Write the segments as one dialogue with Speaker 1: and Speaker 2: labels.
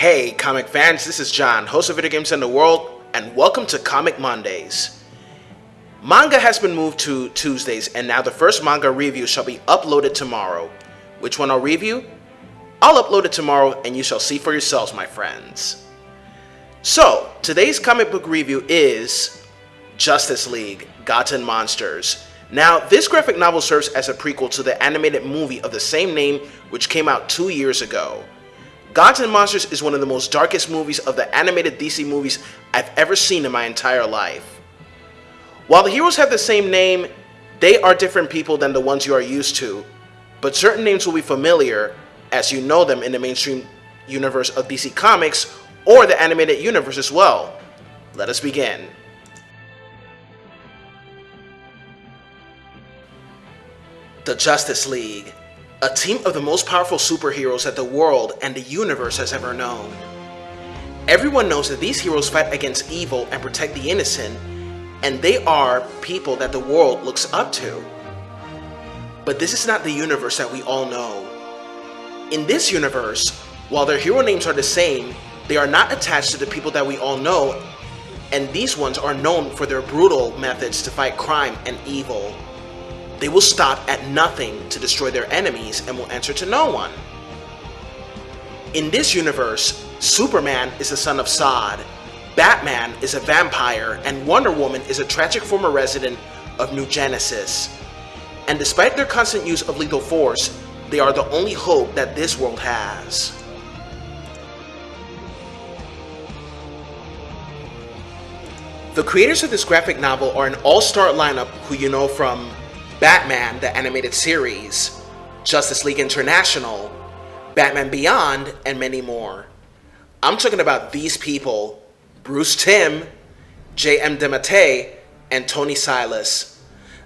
Speaker 1: Hey comic fans, this is John, host of Video Games in the World, and welcome to Comic Mondays. Manga has been moved to Tuesdays, and now the first manga review shall be uploaded tomorrow. Which one I'll review? I'll upload it tomorrow, and you shall see for yourselves, my friends. So, today's comic book review is Justice League: Gods and Monsters. Now, this graphic novel serves as a prequel to the animated movie of the same name, which came out 2 years ago. Gods and Monsters is one of the most darkest movies of the animated DC movies I've ever seen in my entire life. While the heroes have the same name, they are different people than the ones you are used to, but certain names will be familiar as you know them in the mainstream universe of DC Comics or the animated universe as well. Let us begin. The Justice League. A team of the most powerful superheroes that the world and the universe has ever known. Everyone knows that these heroes fight against evil and protect the innocent, and they are people that the world looks up to. But this is not the universe that we all know. In this universe, while their hero names are the same, they are not attached to the people that we all know, and these ones are known for their brutal methods to fight crime and evil. They will stop at nothing to destroy their enemies and will answer to no one. In this universe, Superman is the son of Zod, Batman is a vampire, and Wonder Woman is a tragic former resident of New Genesis. And despite their constant use of lethal force, they are the only hope that this world has. The creators of this graphic novel are an all-star lineup who you know from Batman, the animated series, Justice League International, Batman Beyond, and many more. I'm talking about these people: Bruce Timm, J.M. DeMattei, and Tony Silas.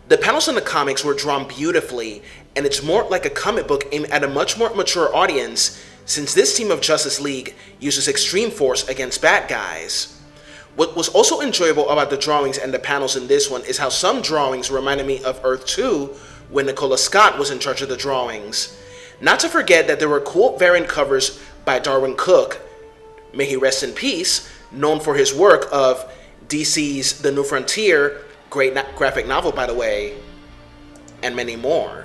Speaker 1: The panels in the comics were drawn beautifully, and it's more like a comic book aimed at a much more mature audience, since this team of Justice League uses extreme force against bad guys. What was also enjoyable about the drawings and the panels in this one is how some drawings reminded me of Earth 2 when Nicola Scott was in charge of the drawings. Not to forget that there were cool variant covers by Darwin Cook, may he rest in peace, known for his work of DC's The New Frontier, great graphic novel by the way, and many more.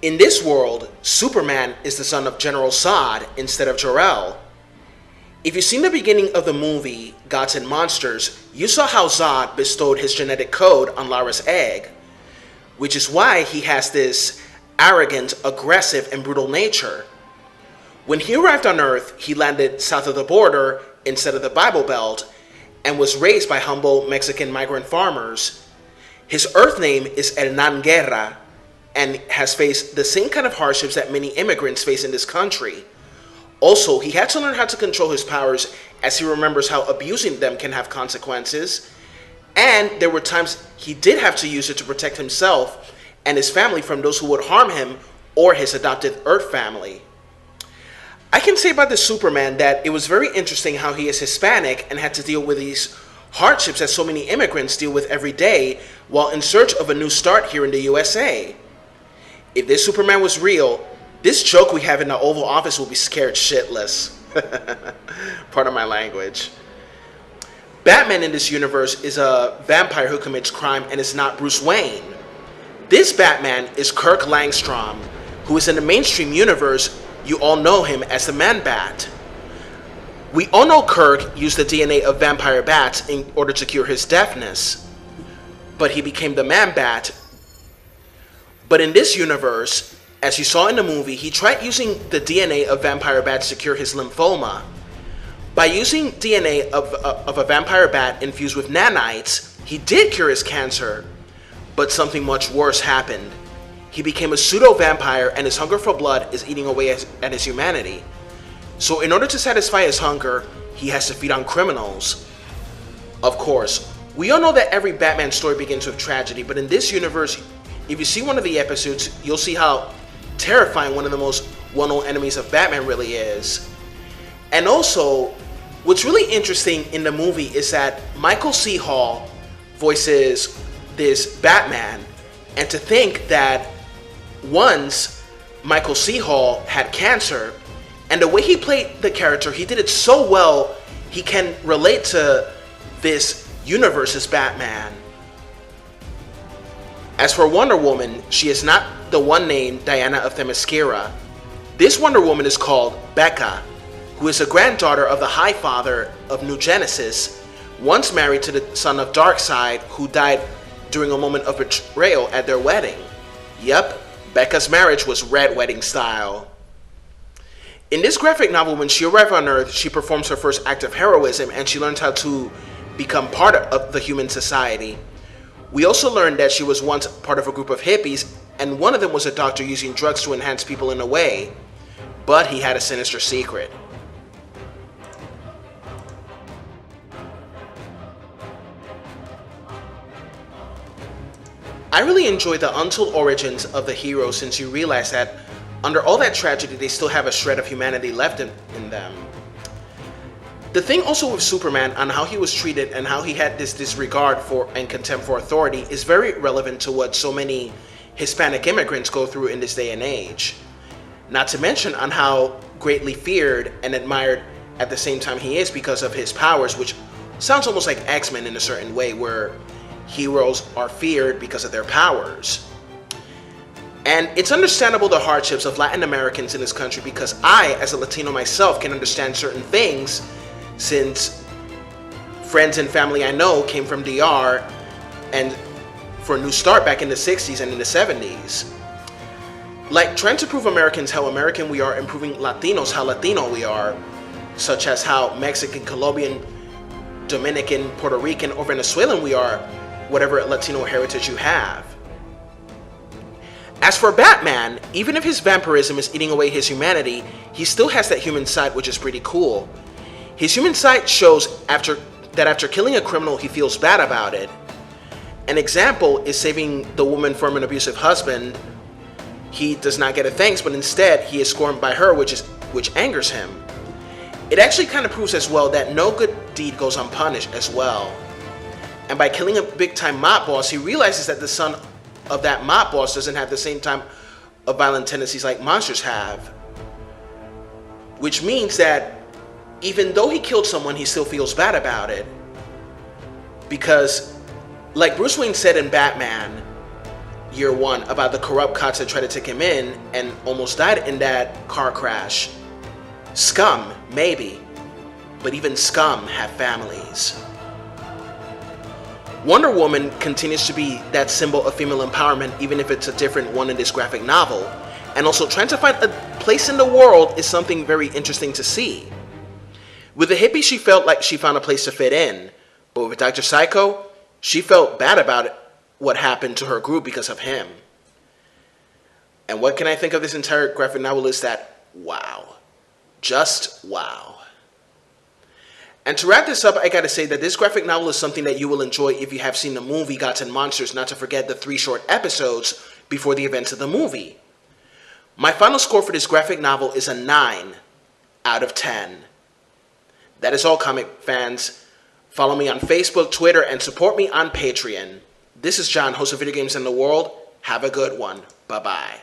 Speaker 1: In this world, Superman is the son of General Zod instead of Jor-El. If you've seen the beginning of the movie Gods and Monsters, you saw how Zod bestowed his genetic code on Lara's egg, which is why he has this arrogant, aggressive, and brutal nature. When he arrived on Earth, he landed south of the border instead of the Bible Belt and was raised by humble Mexican migrant farmers. His Earth name is Hernan Guerra, and has faced the same kind of hardships that many immigrants face in this country. Also, he had to learn how to control his powers as he remembers how abusing them can have consequences, and there were times he did have to use it to protect himself and his family from those who would harm him or his adopted Earth family. I can say about the Superman that it was very interesting how he is Hispanic and had to deal with these hardships that so many immigrants deal with every day while in search of a new start here in the USA. If this Superman was real, this joke we have in the Oval Office will be scared shitless. Pardon my language. Batman in this universe is a vampire who commits crime and is not Bruce Wayne. This Batman is Kirk Langstrom, who is in the mainstream universe. You all know him as the Man-Bat. We all know Kirk used the DNA of vampire bats in order to cure his deafness, but he became the Man-Bat. But in this universe, as you saw in the movie, he tried using the DNA of vampire bats to cure his lymphoma. By using DNA of a vampire bat infused with nanites, he did cure his cancer, but something much worse happened. He became a pseudo-vampire and his hunger for blood is eating away at his humanity. So in order to satisfy his hunger, he has to feed on criminals. Of course, we all know that every Batman story begins with tragedy, but in this universe, if you see one of the episodes, you'll see how terrifying one of the most well-known enemies of Batman really is. And also, what's really interesting in the movie is that Michael C. Hall voices this Batman, and to think that Once, Michael C. Hall had cancer, and the way he played the character, he did it so well, he can relate to this universe's Batman. As for Wonder Woman, she is not the one named Diana of Themyscira. This Wonder Woman is called Becca, who is a granddaughter of the High Father of New Genesis, once married to the son of Darkseid, who died during a moment of betrayal at their wedding. Yep, Becca's marriage was red wedding style. In this graphic novel, when she arrives on Earth, she performs her first act of heroism and she learns how to become part of the human society. We also learned that she was once part of a group of hippies, and one of them was a doctor using drugs to enhance people in a way, but he had a sinister secret. I really enjoyed the untold origins of the heroes, since you realize that under all that tragedy, they still have a shred of humanity left in them. The thing also with Superman on how he was treated and how he had this disregard for and contempt for authority is very relevant to what so many Hispanic immigrants go through in this day and age. Not to mention on how greatly feared and admired at the same time he is because of his powers, which sounds almost like X-Men in a certain way, where heroes are feared because of their powers. And it's understandable the hardships of Latin Americans in this country, because I, as a Latino myself, can understand certain things, since friends and family I know came from DR and for a new start back in the 60s and in the 70s. Like trying to prove Americans how American we are and proving Latinos how Latino we are, such as how Mexican, Colombian, Dominican, Puerto Rican, or Venezuelan we are, whatever Latino heritage you have. As for Batman, even if his vampirism is eating away his humanity, he still has that human side, which is pretty cool. His human side shows after killing a criminal, he feels bad about it. An example is saving the woman from an abusive husband. He does not get a thanks, but instead he is scorned by her, which angers him. It actually kind of proves as well that no good deed goes unpunished as well. And by killing a big-time mob boss, he realizes that the son of that mob boss doesn't have the same type of violent tendencies like monsters have. Which means that even though he killed someone, he still feels bad about it. Because, like Bruce Wayne said in Batman Year One about the corrupt cops that tried to take him in and almost died in that car crash. Scum, maybe, but even scum have families. Wonder Woman continues to be that symbol of female empowerment, even if it's a different one in this graphic novel. And also, trying to find a place in the world is something very interesting to see. With the hippie, she felt like she found a place to fit in, but with Dr. Psycho, she felt bad about it, what happened to her group because of him. And what can I think of this entire graphic novel is that, wow. Just wow. And to wrap this up, I gotta say that this graphic novel is something that you will enjoy if you have seen the movie Gods and Monsters, not to forget the 3 short episodes before the events of the movie. My final score for this graphic novel is a 9 out of 10. That is all, comic fans. Follow me on Facebook, Twitter, and support me on Patreon. This is John, host of Video Games in the World. Have a good one. Bye-bye.